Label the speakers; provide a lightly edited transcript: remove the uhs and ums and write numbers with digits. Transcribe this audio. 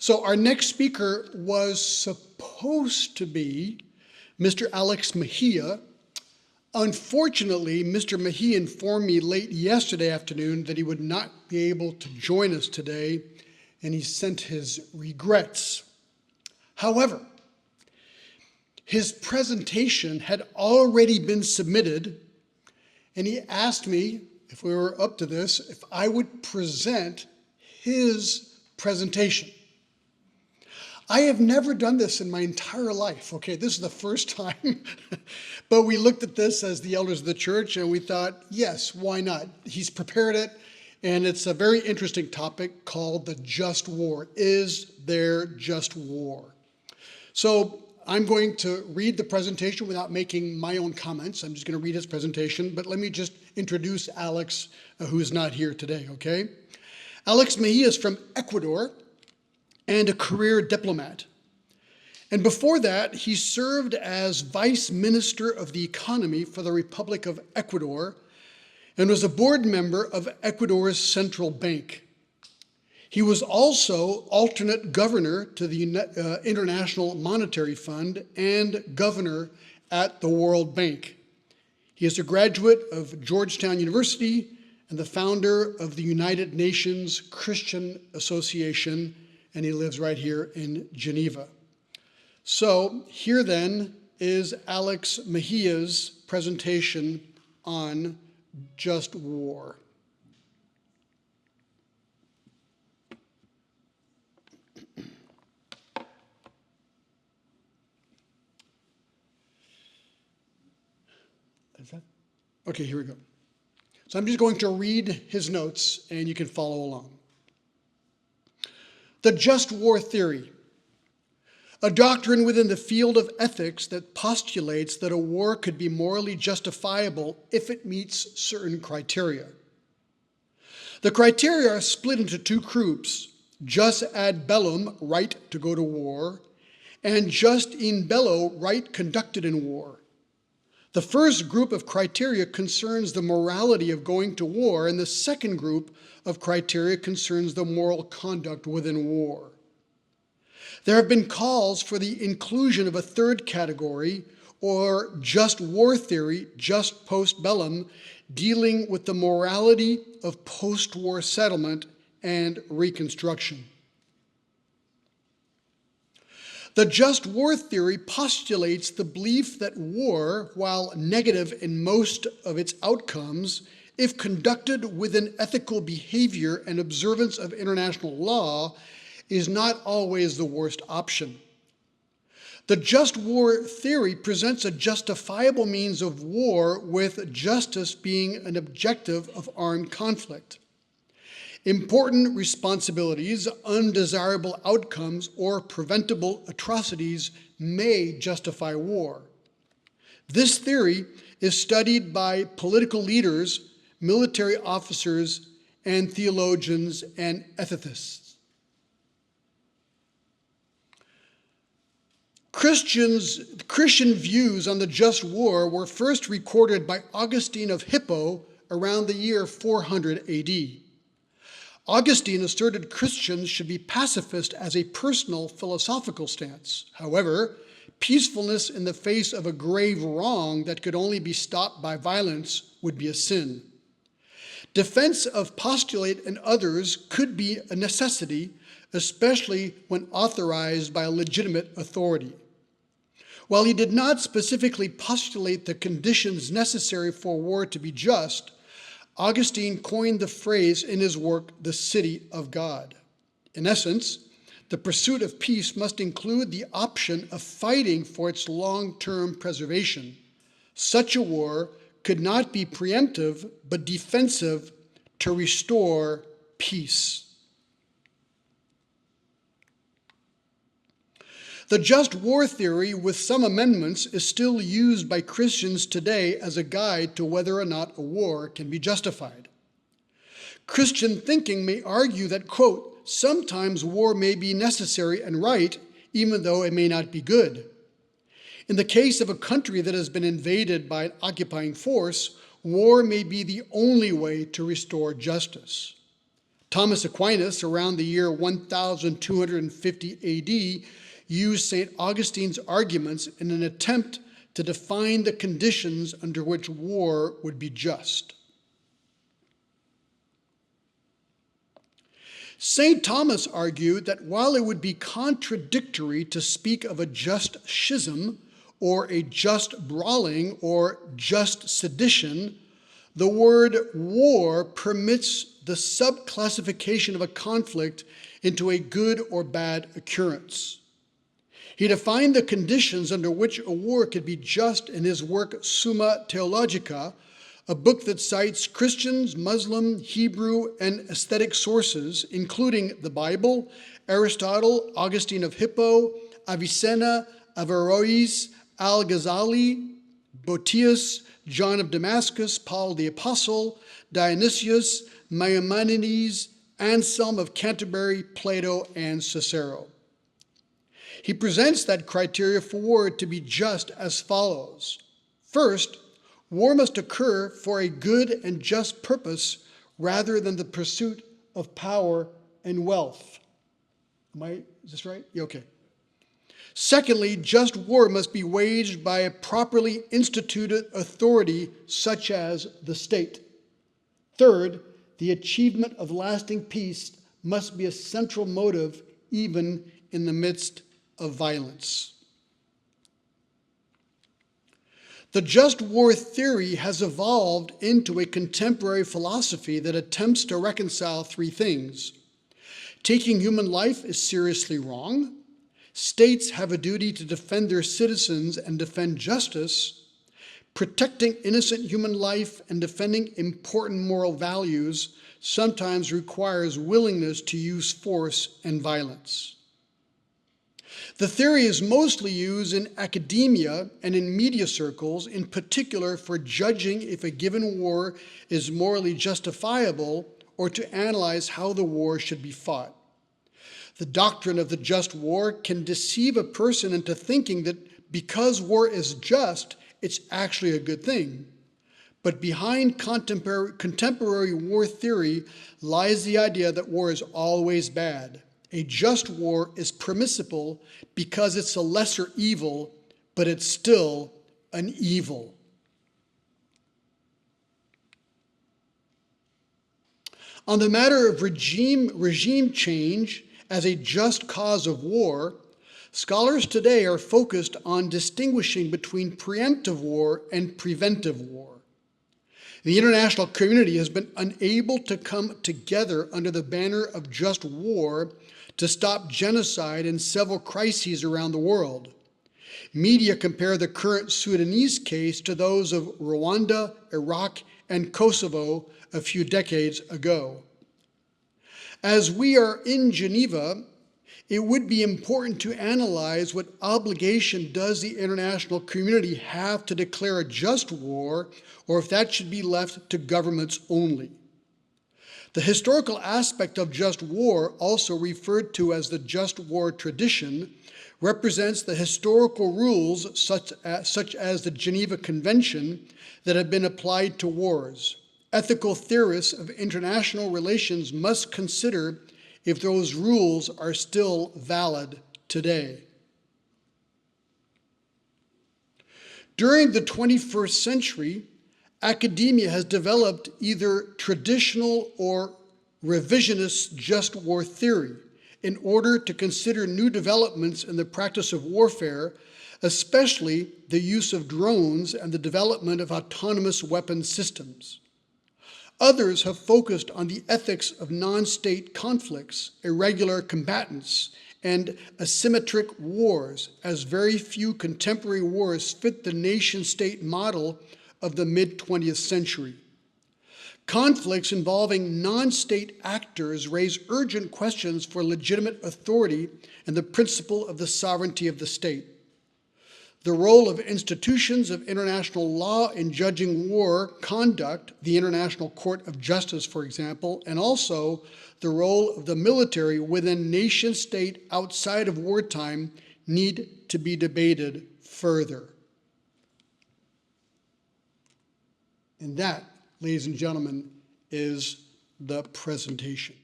Speaker 1: So our next speaker was supposed to be Mr. Alex Mejia. Unfortunately, Mr. Mejia informed me late yesterday afternoon that he would not be able to join us today, and he sent his regrets. However, his presentation had already been submitted, and he asked me, if we were up to this, if I would present his presentation. I have never done this in my entire life. Okay, this is the first time. But we looked at this as the elders of the church and we thought, yes, why not? He's prepared it, and it's a very interesting topic called the just war. Is there just war? So I'm going to read the presentation without making my own comments. I'm just going to read his presentation, but let me just introduce Alex, who's not here today, okay? Alex Mejia is from Ecuador and a career diplomat. And before that, he served as Vice Minister of the Economy for the Republic of Ecuador and was a board member of Ecuador's central bank. He was also alternate governor to the International Monetary Fund and governor at the World Bank. He is a graduate of Georgetown University and the founder of the United Nations Christian Association, and he lives right here in Geneva. So here then is Alex Mejia's presentation on just war. Is that? Okay, here we go. So I'm just going to read his notes and you can follow along. The just war theory, a doctrine within the field of ethics that postulates that a war could be morally justifiable if it meets certain criteria. The criteria are split into two groups: jus ad bellum, right to go to war, and just in bello, right conducted in war. The first group of criteria concerns the morality of going to war, and the second group of criteria concerns the moral conduct within war. There have been calls for the inclusion of a third category, or just war theory, just post bellum, dealing with the morality of post-war settlement and reconstruction. The just war theory postulates the belief that war, while negative in most of its outcomes, if conducted within ethical behavior and observance of international law, is not always the worst option. The just war theory presents a justifiable means of war, with justice being an objective of armed conflict. Important responsibilities, undesirable outcomes, or preventable atrocities may justify war. This theory is studied by political leaders, military officers, and theologians and ethicists. Christian views on the just war were first recorded by Augustine of Hippo around the year 400 AD. Augustine asserted Christians should be pacifist as a personal philosophical stance. However, peacefulness in the face of a grave wrong that could only be stopped by violence would be a sin. Defense of postulate and others could be a necessity, especially when authorized by a legitimate authority. While he did not specifically postulate the conditions necessary for war to be just, Augustine coined the phrase in his work, The City of God. In essence, the pursuit of peace must include the option of fighting for its long-term preservation. Such a war could not be preemptive, but defensive to restore peace. The just war theory, with some amendments, is still used by Christians today as a guide to whether or not a war can be justified. Christian thinking may argue that, quote, sometimes war may be necessary and right, even though it may not be good. In the case of a country that has been invaded by an occupying force, war may be the only way to restore justice. Thomas Aquinas, around the year 1250 AD, used St. Augustine's arguments in an attempt to define the conditions under which war would be just. St. Thomas argued that while it would be contradictory to speak of a just schism, or a just brawling, or just sedition, the word war permits the subclassification of a conflict into a good or bad occurrence. He defined the conditions under which a war could be just in his work Summa Theologica, a book that cites Christians, Muslim, Hebrew, and aesthetic sources, including the Bible, Aristotle, Augustine of Hippo, Avicenna, Averroes, Al-Ghazali, Boetius, John of Damascus, Paul the Apostle, Dionysius, Maimonides, Anselm of Canterbury, Plato, and Cicero. He presents that criteria for war to be just as follows. First, war must occur for a good and just purpose rather than the pursuit of power and wealth. Is this right? Yeah, okay. Secondly, just war must be waged by a properly instituted authority such as the state. Third, the achievement of lasting peace must be a central motive even in the midst of violence. The just war theory has evolved into a contemporary philosophy that attempts to reconcile three things. Taking human life is seriously wrong. States have a duty to defend their citizens and defend justice. Protecting innocent human life and defending important moral values sometimes requires willingness to use force and violence. The theory is mostly used in academia and in media circles, in particular for judging if a given war is morally justifiable or to analyze how the war should be fought. The doctrine of the just war can deceive a person into thinking that because war is just, it's actually a good thing. But behind contemporary war theory lies the idea that war is always bad. A just war is permissible because it's a lesser evil, but it's still an evil. On the matter of regime change as a just cause of war, scholars today are focused on distinguishing between preemptive war and preventive war. The international community has been unable to come together under the banner of just war to stop genocide in several crises around the world. Media compare the current Sudanese case to those of Rwanda, Iraq, and Kosovo a few decades ago. As we are in Geneva, it would be important to analyze what obligation does the international community have to declare a just war, or if that should be left to governments only. The historical aspect of just war, also referred to as the just war tradition, represents the historical rules such as the Geneva Convention that have been applied to wars. Ethical theorists of international relations must consider if those rules are still valid today. During the 21st century, academia has developed either traditional or revisionist just war theory in order to consider new developments in the practice of warfare, especially the use of drones and the development of autonomous weapon systems. Others have focused on the ethics of non-state conflicts, irregular combatants, and asymmetric wars, as very few contemporary wars fit the nation-state model of the mid-20th century. Conflicts involving non-state actors raise urgent questions for legitimate authority and the principle of the sovereignty of the state. The role of institutions of international law in judging war conduct, the International Court of Justice, for example, and also the role of the military within nation-state outside of wartime need to be debated further. And that, ladies and gentlemen, is the presentation.